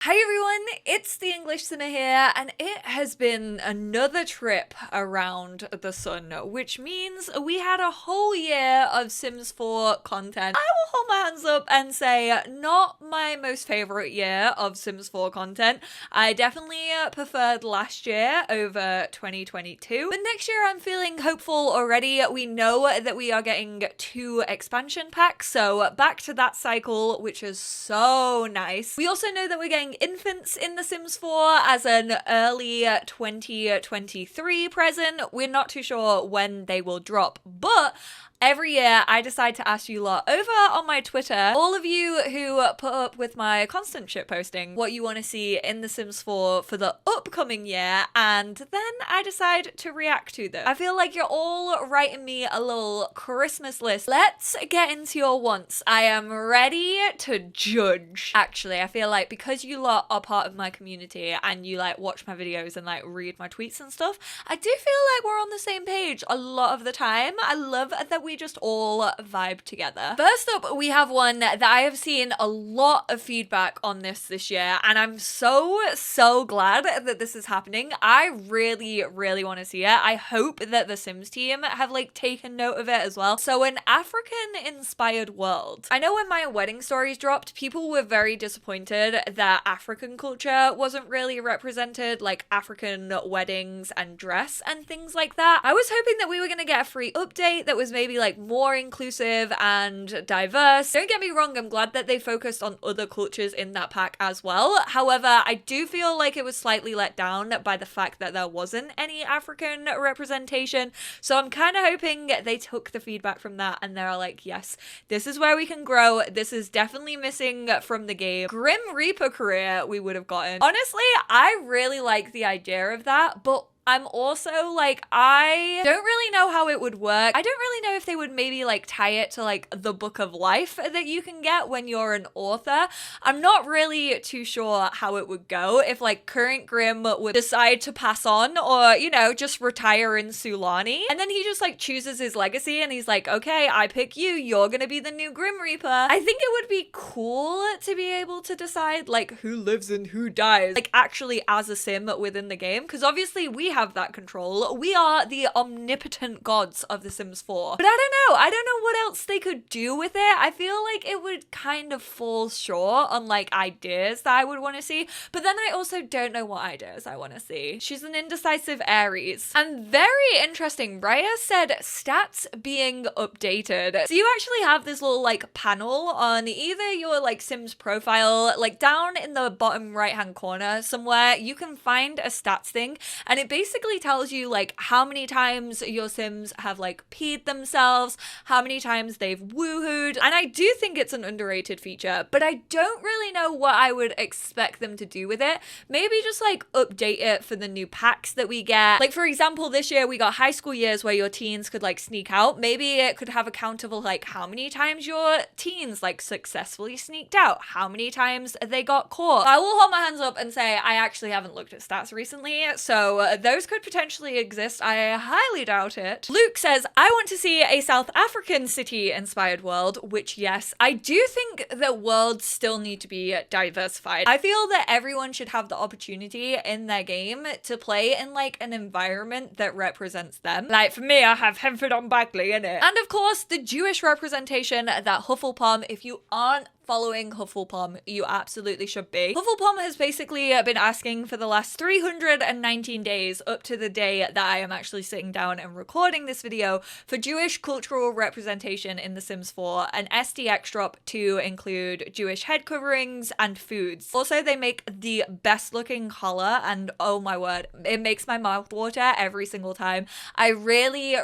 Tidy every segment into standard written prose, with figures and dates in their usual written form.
Hi everyone, it's the EnglishSimmer here, and it has been another trip around the sun, which means we had a whole year of Sims 4 content. I will hold my hands up and say, not my most favorite year of Sims 4 content. I definitely preferred last year over 2022, but next year I'm feeling hopeful already. We know that we are getting 2 expansion packs, so back to that cycle, which is so nice. We also know that we're getting infants in The Sims 4 as an early 2023 present. We're not too sure when they will drop, but every year I decide to ask you lot over on my Twitter, all of you who put up with my constant shit posting, what you want to see in The Sims 4 for the upcoming year, and then I decide to react to them. I feel like you're all writing me a little Christmas list. Let's get into your wants. I am ready to judge. Actually, I feel like because you lot are part of my community and you like watch my videos and like read my tweets and stuff, I do feel like we're on the same page a lot of the time. I love that we just all vibe together. First up, we have one that I have seen a lot of feedback on this year, and I'm so glad that this is happening. I really want to see it. I hope that the Sims team have like taken note of it as well. So an African inspired world. I know when my wedding stories dropped, people were very disappointed that African culture wasn't really represented, like African weddings and dress and things like that. I was hoping that we were gonna get a free update that was maybe like more inclusive and diverse. Don't get me wrong, I'm glad that they focused on other cultures in that pack as well. However, I do feel like it was slightly let down by the fact that there wasn't any African representation. So I'm kind of hoping they took the feedback from that and they're like, yes, this is where we can grow. This is definitely missing from the game. Grim Reaper career we would have gotten. Honestly, I really like the idea of that, but I'm also like, I don't really know how it would work. I don't really know if they would maybe like tie it to like the book of life that you can get when you're an author. I'm not really too sure how it would go if like current Grim would decide to pass on or, you know, just retire in Sulani. And then he just like chooses his legacy and he's like, okay, I pick you. You're gonna be the new Grim Reaper. I think it would be cool to be able to decide like who lives and who dies, like actually as a sim within the game. Because obviously we have that control. We are the omnipotent gods of The Sims 4. But I don't know. I don't know what else they could do with it. I feel like it would kind of fall short on like ideas that I would want to see. But then I also don't know what ideas I want to see. She's an indecisive Aries. And very interesting, Raya said stats being updated. So you actually have this little like panel on either your like Sims profile, like down in the bottom right hand corner somewhere, you can find a stats thing, and it basically tells you like how many times your Sims have like peed themselves, how many times they've woohooed, and I do think it's an underrated feature, but I don't really know what I would expect them to do with it. Maybe just like update it for the new packs that we get. Like for example, this year we got high school years where your teens could like sneak out. Maybe it could have a count of like how many times your teens like successfully sneaked out, how many times they got caught. I will hold my hands up and say I actually haven't looked at stats recently, so those could potentially exist. I highly doubt it. Luke says, I want to see a South African city inspired world, which yes, I do think that worlds still need to be diversified. I feel that everyone should have the opportunity in their game to play in like an environment that represents them. Like for me, I have Hemford on Bagley in it. And of course, the Jewish representation that Hufflepuff, if you aren't following Hufflepuff, you absolutely should be. Hufflepuff has basically been asking for the last 319 days up to the day that I am actually sitting down and recording this video for Jewish cultural representation in The Sims 4, an SDX drop to include Jewish head coverings and foods. Also, they make the best looking collar, and oh my word, it makes my mouth water every single time. I really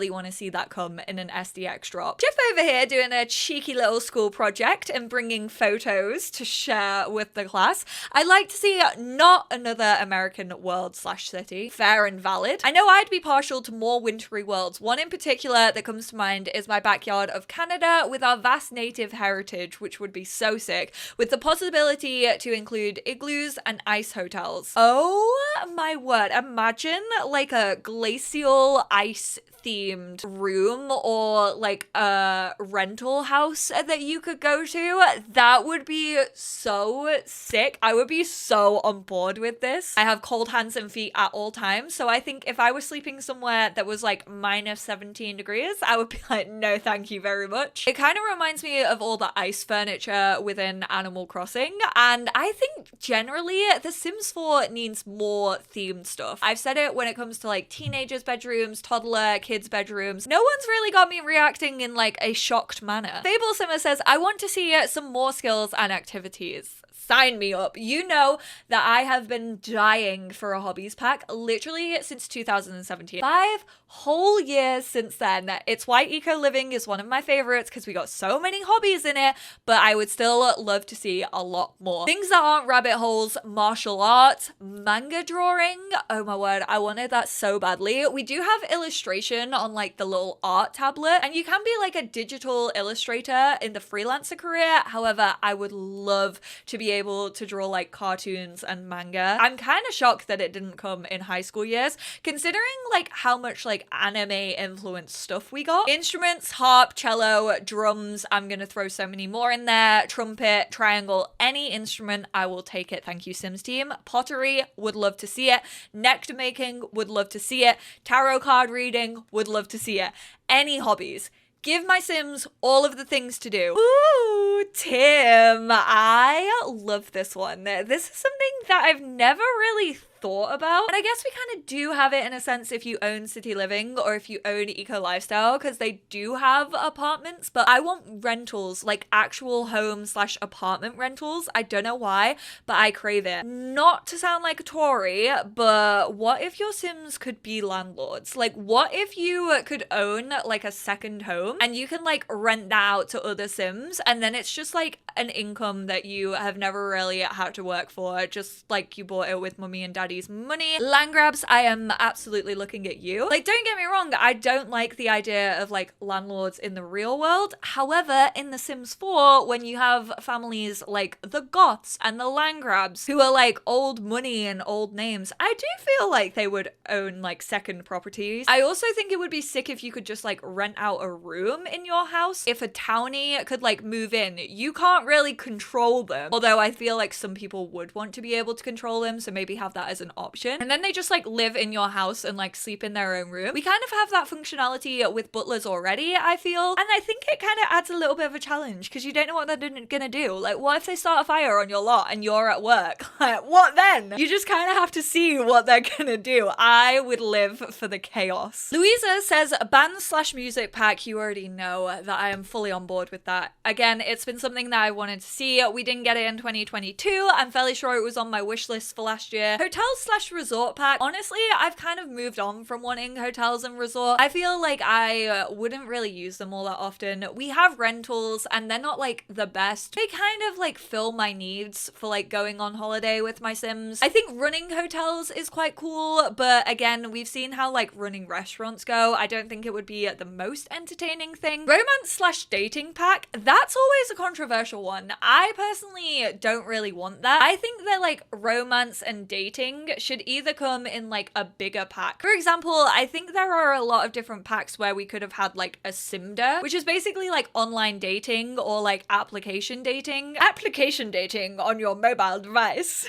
want to see that come in an SDX drop. Jeff over here doing a cheeky little school project and bringing photos to share with the class. I'd like to see not another American world slash city. Fair and valid. I know I'd be partial to more wintry worlds. One in particular that comes to mind is my backyard of Canada with our vast native heritage, which would be so sick, with the possibility to include igloos and ice hotels. Oh my word. Imagine like a glacial ice themed room or like a rental house that you could go to that would be so sick. I would be so on board with this. I have cold hands and feet at all times, so I think if I was sleeping somewhere that was like minus 17 degrees, I would be like, no, thank you very much. It kind of reminds me of all the ice furniture within Animal Crossing, and I think generally The Sims 4 needs more themed stuff. I've said it when it comes to like teenagers' bedrooms, toddler, kids' bedrooms. No one's really got me reacting in like a shocked manner. Fable Simmer says, I want to see some more skills and activities. Sign me up. You know that I have been dying for a hobbies pack literally since 2017. 5 whole years since then. It's why eco living is one of my favorites because we got so many hobbies in it, but I would still love to see a lot more. Things that aren't rabbit holes: martial arts, manga drawing. Oh my word, I wanted that so badly. We do have illustration on like the little art tablet, and you can be like a digital illustrator in the freelancer career. However, I would love to be able to draw like cartoons and manga. I'm kind of shocked that it didn't come in high school years, considering like how much like anime influenced stuff we got. Instruments: harp, cello, drums. I'm gonna throw so many more in there. Trumpet, triangle, any instrument, I will take it. Thank you, Sims team. Pottery, would love to see it. Nectar making, would love to see it. Tarot card reading, would love to see it. Any hobbies. Give my Sims all of the things to do. Ooh, Tim, I love this one. This is something that I've never really thought about. And I guess we kind of do have it in a sense if you own city living or if you own eco lifestyle, because they do have apartments, but I want rentals, like actual home / apartment rentals. I don't know why, but I crave it. Not to sound like a Tory, but what if your Sims could be landlords? Like, what if you could own like a second home and you can like rent that out to other Sims, and then it's just like an income that you have never really had to work for, just like you bought it with mummy and daddy's money. Land grabs, I am absolutely looking at you. Like, don't get me wrong, I don't like the idea of like landlords in the real world. However, in The Sims 4, when you have families like the Goths and the land grabs who are like old money and old names, I do feel like they would own like second properties. I also think it would be sick if you could just like rent out a room in your house. If a townie could like move in, you can't really control them. Although I feel like some people would want to be able to control them, so maybe have that as an option. And then they just like live in your house and like sleep in their own room. We kind of have that functionality with butlers already, I feel. And I think it kind of adds a little bit of a challenge because you don't know what they're gonna do. Like, what if they start a fire on your lot and you're at work? Like, what then? You just kind of have to see what they're gonna do. I would live for the chaos. Louisa says, band / music pack. You already know that I am fully on board with that. Again, it's been something that I wanted to see. We didn't get it in 2022. I'm fairly sure it was on my wish list for last year. Hotels / resort pack. Honestly, I've kind of moved on from wanting hotels and resort. I feel like I wouldn't really use them all that often. We have rentals and they're not like the best. They kind of like fill my needs for like going on holiday with my Sims. I think running hotels is quite cool, but again, we've seen how like running restaurants go. I don't think it would be the most entertaining thing. Romance / dating pack. That's always a controversial one. I personally don't really want that. I think that like romance and dating should either come in like a bigger pack. For example, I think there are a lot of different packs where we could have had like a Simda, which is basically like online dating or like application dating. Application dating on your mobile device.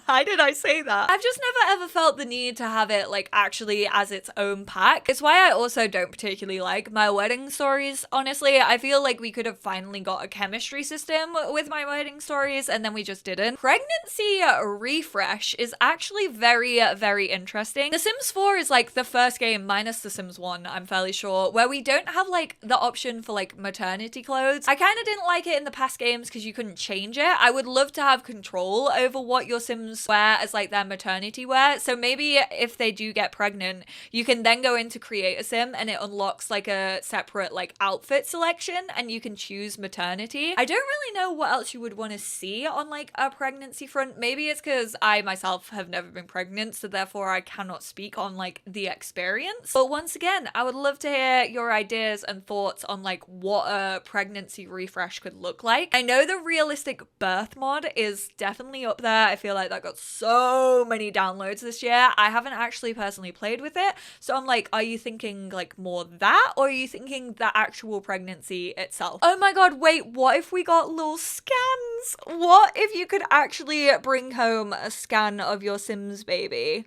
Why did I say that? I've just never ever felt the need to have it like actually as its own pack. It's why I also don't particularly like my wedding stories. Honestly, I feel like we could have finally got a chemistry system with my wedding stories and then we just didn't. Pregnancy refresh is actually very, very interesting. The Sims 4 is like the first game minus The Sims 1, I'm fairly sure, where we don't have like the option for like maternity clothes. I kind of didn't like it in the past games because you couldn't change it. I would love to have control over what your Sims wear as like their maternity wear. So maybe if they do get pregnant, you can then go into create a Sim and it unlocks like a separate like outfit selection and you can choose maternity. I don't really know what else you would want to see on like a pregnancy front. Maybe it's because I myself have never been pregnant, so therefore I cannot speak on like the experience. But once again, I would love to hear your ideas and thoughts on like what a pregnancy refresh could look like. I know the realistic birth mod is definitely up there. I feel like that got so many downloads this year. I haven't actually personally played with it. So I'm like, are you thinking like more that, or are you thinking the actual pregnancy itself? Oh my god, wait, what if we got little scans? What if you could actually bring home a scan of your Sims baby?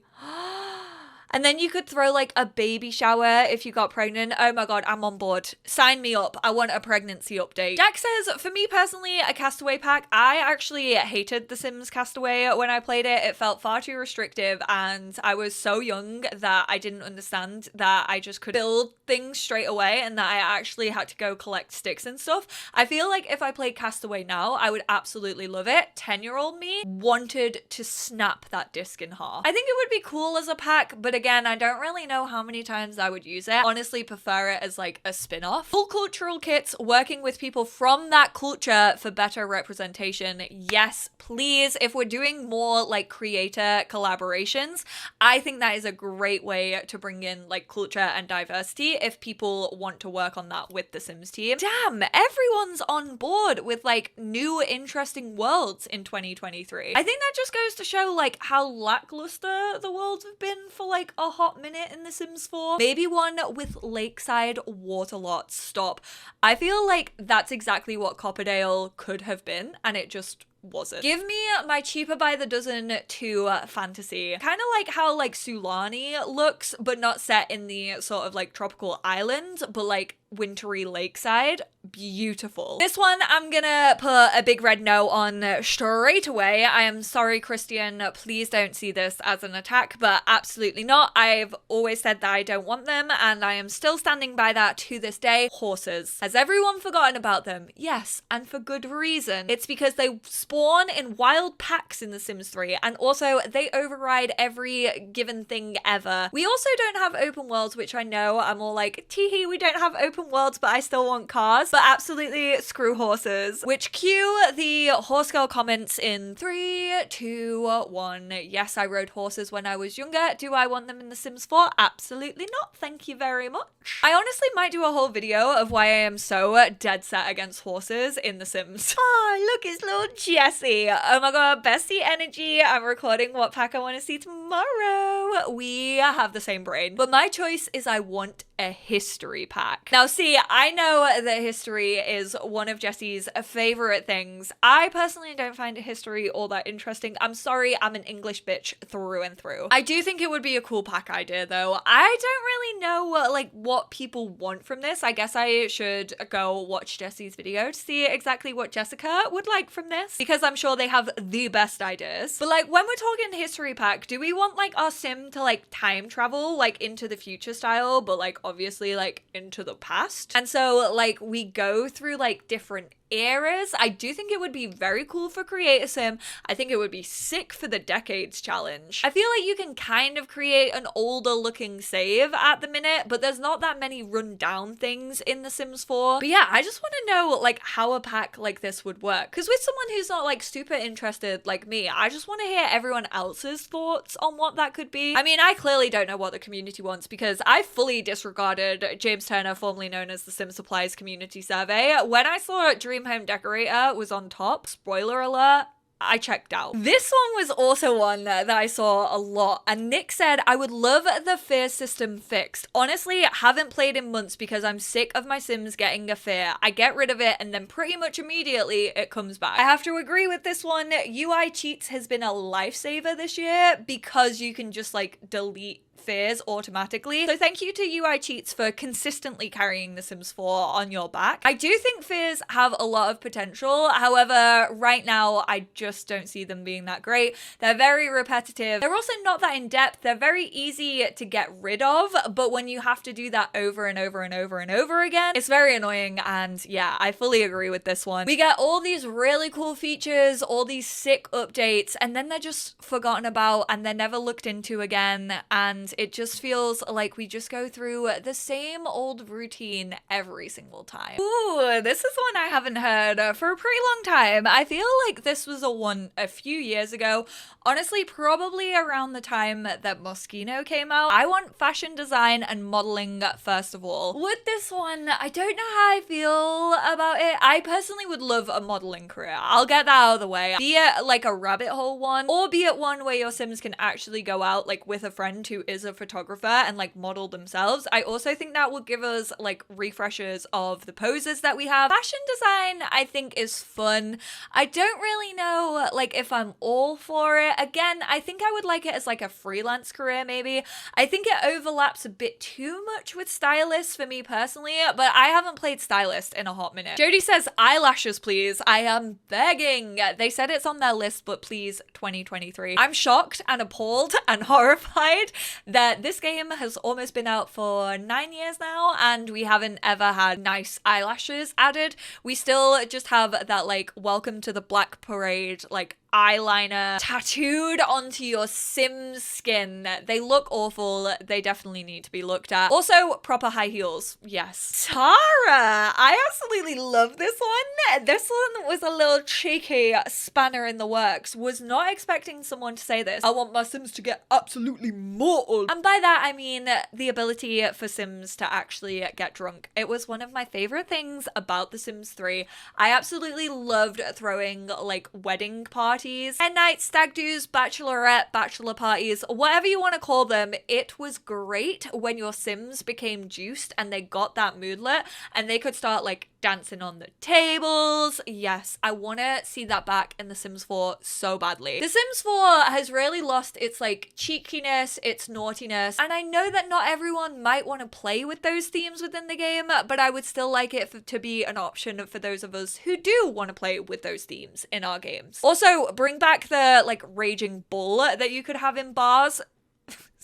And then you could throw like a baby shower if you got pregnant. Oh my god, I'm on board. Sign me up. I want a pregnancy update. Jack says, for me personally, a Castaway pack. I actually hated The Sims Castaway when I played it. It felt far too restrictive, and I was so young that I didn't understand that I just could build things straight away and that I actually had to go collect sticks and stuff. I feel like if I played Castaway now, I would absolutely love it. 10-year-old me wanted to snap that disc in half. I think it would be cool as a pack, but again, I don't really know how many times I would use it. Honestly, prefer it as like a spin-off. Full cultural kits, working with people from that culture for better representation. Yes, please. If we're doing more like creator collaborations, I think that is a great way to bring in like culture and diversity if people want to work on that with the Sims team. Damn, everyone's on board with like new interesting worlds in 2023. I think that just goes to show like how lackluster the worlds have been for like a hot minute in The Sims 4. Maybe one with lakeside water lots. Stop. I feel like that's exactly what Copperdale could have been, and it just wasn't. Give me my cheaper by the dozen 2 fantasy. Kind of like how like Sulani looks, but not set in the sort of like tropical island, but like wintry lakeside. Beautiful. This one I'm gonna put a big red no on straight away. I am sorry, Christian, please don't see this as an attack, but absolutely not. I've always said that I don't want them, and I am still standing by that to this day. Horses. Has everyone forgotten about them? Yes, and for good reason. It's because they spawn in wild packs in The Sims 3, and also they override every given thing ever. We also don't have open worlds, which I know I'm all like, teehee, we don't have open worlds, but I still want cars. But absolutely screw horses. Which cue the horse girl comments in 3, 2, 1. Yes, I rode horses when I was younger. Do I want them in The Sims 4? Absolutely not. Thank you very much. I honestly might do a whole video of why I am so dead set against horses in The Sims. Oh, look, it's little Jessie. Oh my god, bestie energy. I'm recording what pack I want to see tomorrow. We have the same brain. But my choice is I want a history pack. Now see, I know that history is one of Jessie's favorite things. I personally don't find history all that interesting. I'm sorry, I'm an English bitch through and through. I do think it would be a cool pack idea though. I don't really know like what people want from this. I guess I should go watch Jessie's video to see exactly what Jessica would like from this, because I'm sure they have the best ideas. But like when we're talking history pack, do we want like our sim to like time travel like into the future style, but like obviously like into the past? And so like we go through like different eras. I do think it would be very cool for Create a Sim. I think it would be sick for the Decades Challenge. I feel like you can kind of create an older looking save at the minute, but there's not that many run down things in The Sims 4. But yeah, I just want to know like how a pack like this would work. Because with someone who's not like super interested like me, I just want to hear everyone else's thoughts on what that could be. I mean, I clearly don't know what the community wants because I fully disregarded James Turner, formerly known as the Sim Supplies Community Survey. When I saw Dream Home Decorator was on top, spoiler alert, I checked out. This one was also one that I saw a lot, and Nick said, I would love the fear system fixed. Honestly, haven't played in months because I'm sick of my Sims getting a fear. I get rid of it and then pretty much immediately it comes back. I have to agree with this one. UI cheats has been a lifesaver this year because you can just like delete fears automatically. So thank you to UI Cheats for consistently carrying The Sims 4 on your back. I do think fears have a lot of potential. However, right now, I just don't see them being that great. They're very repetitive. They're also not that in-depth. They're very easy to get rid of, but when you have to do that over and over and over and over again, it's very annoying. And yeah, I fully agree with this one. We get all these really cool features, all these sick updates, and then they're just forgotten about and they're never looked into again. And it just feels like we just go through the same old routine every single time. Ooh, this is one I haven't heard for a pretty long time. I feel like this was a few years ago. Honestly, probably around the time that Moschino came out. I want fashion design and modeling first of all. With this one, I don't know how I feel about it. I personally would love a modeling career. I'll get that out of the way. Be it like a rabbit hole one, or be it one where your Sims can actually go out like with a friend who is a photographer and like model themselves. I also think that will give us like refreshers of the poses that we have. Fashion design, I think, is fun. I don't really know like if I'm all for it. Again, I think I would like it as like a freelance career maybe. I think it overlaps a bit too much with stylists for me personally, but I haven't played stylist in a hot minute. Jody says eyelashes please. I am begging. They said it's on their list, but please 2023. I'm shocked and appalled and horrified that this game has almost been out for 9 years now and we haven't ever had nice eyelashes added. We still just have that like welcome to the Black Parade like eyeliner tattooed onto your Sim's skin. They look awful. They definitely need to be looked at. Also, proper high heels. Yes. Tara! I absolutely love this one. This one was a little cheeky spanner in the works. Was not expecting someone to say this. I want my Sims to get absolutely mortal. And by that, I mean the ability for Sims to actually get drunk. It was one of my favorite things about The Sims 3. I absolutely loved throwing like wedding parties, hen nights, stag do's, bachelorette, bachelor parties, whatever you want to call them. It was great when your Sims became juiced and they got that moodlet and they could start like dancing on the tables. Yes, I want to see that back in The Sims 4 so badly. The Sims 4 has really lost its like cheekiness, its naughtiness, and I know that not everyone might want to play with those themes within the game, but I would still like it to be an option for those of us who do want to play with those themes in our games. Also, bring back the like raging bull that you could have in bars.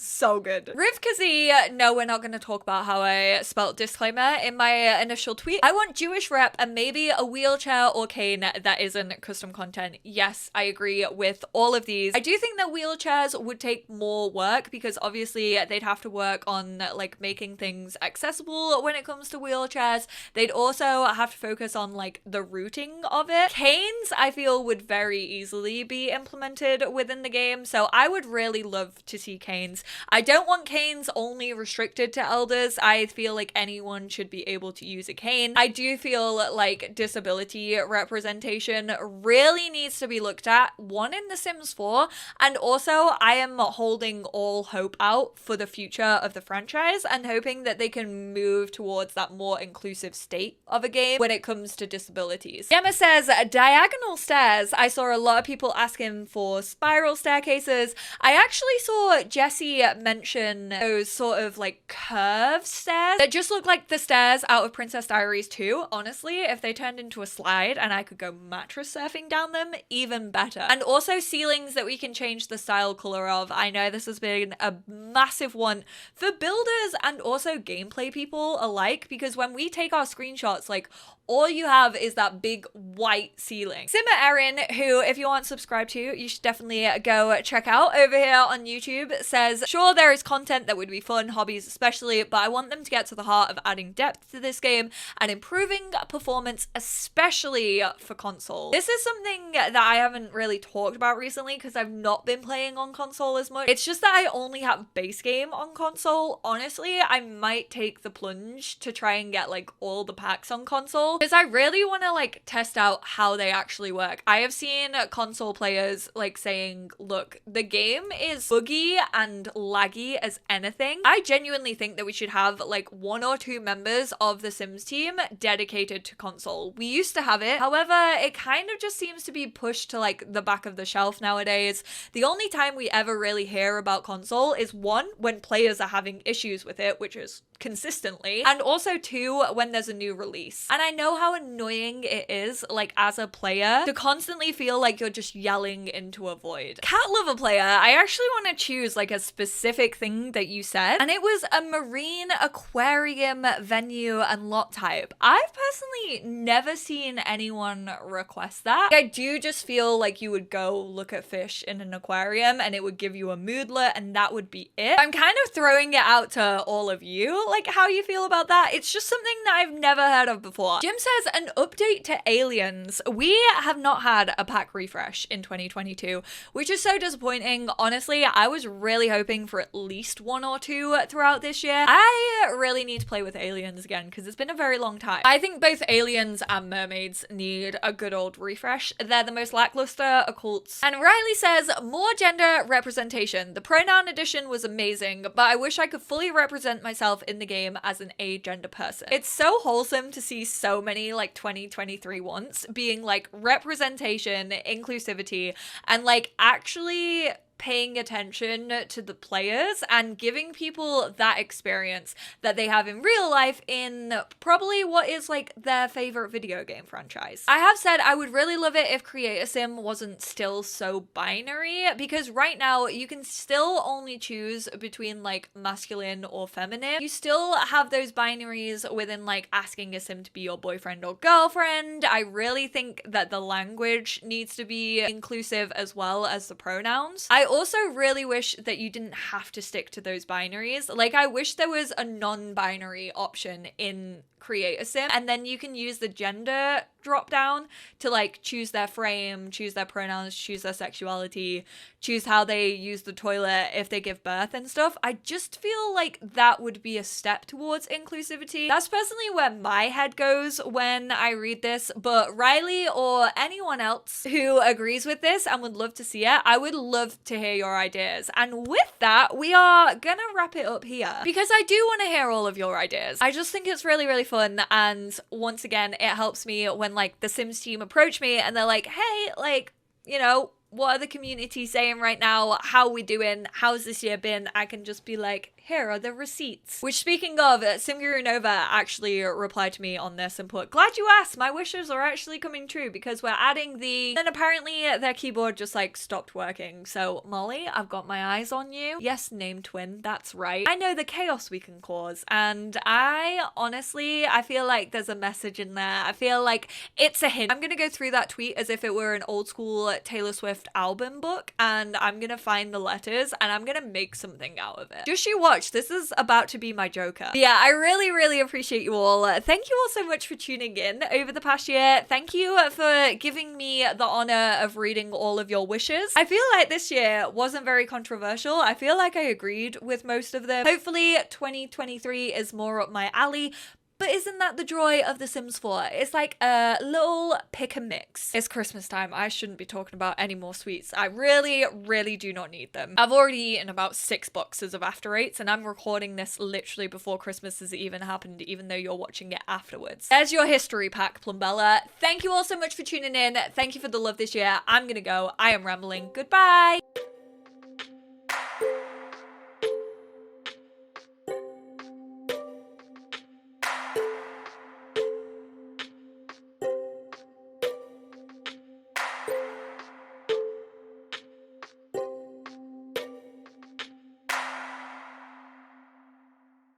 So good. Rivkazi, no, we're not going to talk about how I spelt disclaimer in my initial tweet. I want Jewish rep and maybe a wheelchair or cane that isn't custom content. Yes, I agree with all of these. I do think that wheelchairs would take more work because obviously they'd have to work on like making things accessible when it comes to wheelchairs. They'd also have to focus on like the routing of it. Canes, I feel, would very easily be implemented within the game. So I would really love to see canes. I don't want canes only restricted to elders. I feel like anyone should be able to use a cane. I do feel like disability representation really needs to be looked at, one in The Sims 4, and also I am holding all hope out for the future of the franchise and hoping that they can move towards that more inclusive state of a game when it comes to disabilities. Gemma says, diagonal stairs. I saw a lot of people asking for spiral staircases. I actually saw Jesse mention those sort of like curved stairs that just look like the stairs out of Princess Diaries 2. Honestly, if they turned into a slide and I could go mattress surfing down them, even better. And also ceilings that we can change the style color of. I know this has been a massive one for builders and also gameplay people alike, because when we take our screenshots, like all you have is that big white ceiling. Simmer Erin, who if you aren't subscribed to, you should definitely go check out over here on YouTube, says, sure, there is content that would be fun, hobbies especially, but I want them to get to the heart of adding depth to this game and improving performance, especially for console. This is something that I haven't really talked about recently because I've not been playing on console as much. It's just that I only have base game on console. Honestly, I might take the plunge to try and get like all the packs on console, because I really want to like test out how they actually work. I have seen console players like saying, look, the game is buggy and laggy as anything. I genuinely think that we should have like 1 or 2 members of the Sims team dedicated to console. We used to have it. However, it kind of just seems to be pushed to like the back of the shelf nowadays. The only time we ever really hear about console is 1, when players are having issues with it, which is consistently, and also 2, when there's a new release. And I know know how annoying it is, like as a player, to constantly feel like you're just yelling into a void. Cat lover player, I actually want to choose like a specific thing that you said, and it was a marine aquarium venue and lot type. I've personally never seen anyone request that. I do just feel like you would go look at fish in an aquarium and it would give you a moodlet and that would be it. I'm kind of throwing it out to all of you, like how you feel about that. It's just something that I've never heard of before. Jim says an update to Aliens. We have not had a pack refresh in 2022, which is so disappointing. Honestly, I was really hoping for at least one or two throughout this year. I really need to play with Aliens again because it's been a very long time. I think both Aliens and Mermaids need a good old refresh. They're the most lackluster occults. And Riley says more gender representation. The pronoun edition was amazing, but I wish I could fully represent myself in the game as an agender person. It's so wholesome to see so many like 2023 wants being like representation, inclusivity, and like actually paying attention to the players and giving people that experience that they have in real life in probably what is like their favorite video game franchise. I have said I would really love it if Create a Sim wasn't still so binary, because right now you can still only choose between like masculine or feminine. You still have those binaries within like asking a sim to be your boyfriend or girlfriend. I really think that the language needs to be inclusive as well as the pronouns. I also really wish that you didn't have to stick to those binaries. Like, I wish there was a non-binary option in Create a Sim, and then you can use the gender drop down to like choose their frame, choose their pronouns, choose their sexuality, choose how they use the toilet if they give birth and stuff. I just feel like that would be a step towards inclusivity. That's personally where my head goes when I read this, but Riley or anyone else who agrees with this and would love to see it, I would love to hear your ideas. And with that, we are gonna wrap it up here because I do want to hear all of your ideas. I just think it's really, really fun, and once again, it helps me when like the Sims team approach me and they're like, hey, like, you know, what are the community saying right now? How are we doing? How's this year been? I can just be like, here are the receipts. Which, speaking of, Simguru Nova actually replied to me on this and put, glad you asked, my wishes are actually coming true because we're adding the... Then apparently their keyboard just like stopped working. So Molly, I've got my eyes on you. Yes, name twin, that's right. I know the chaos we can cause, and I honestly, I feel like there's a message in there. I feel like it's a hint. I'm gonna go through that tweet as if it were an old school Taylor Swift album book, and I'm gonna find the letters and I'm gonna make something out of it. Just you watch. This is about to be my Joker. But yeah, I really, really appreciate you all. Thank you all so much for tuning in over the past year. Thank you for giving me the honor of reading all of your wishes. I feel like this year wasn't very controversial. I feel like I agreed with most of them. Hopefully 2023 is more up my alley. But isn't that the joy of The Sims 4? It's like a little pick and mix. It's Christmas time. I shouldn't be talking about any more sweets. I really, really do not need them. I've already eaten about 6 boxes of After Eights, and I'm recording this literally before Christmas has even happened, even though you're watching it afterwards. There's your history pack, Plumbella. Thank you all so much for tuning in. Thank you for the love this year. I'm gonna go. I am rambling. Goodbye.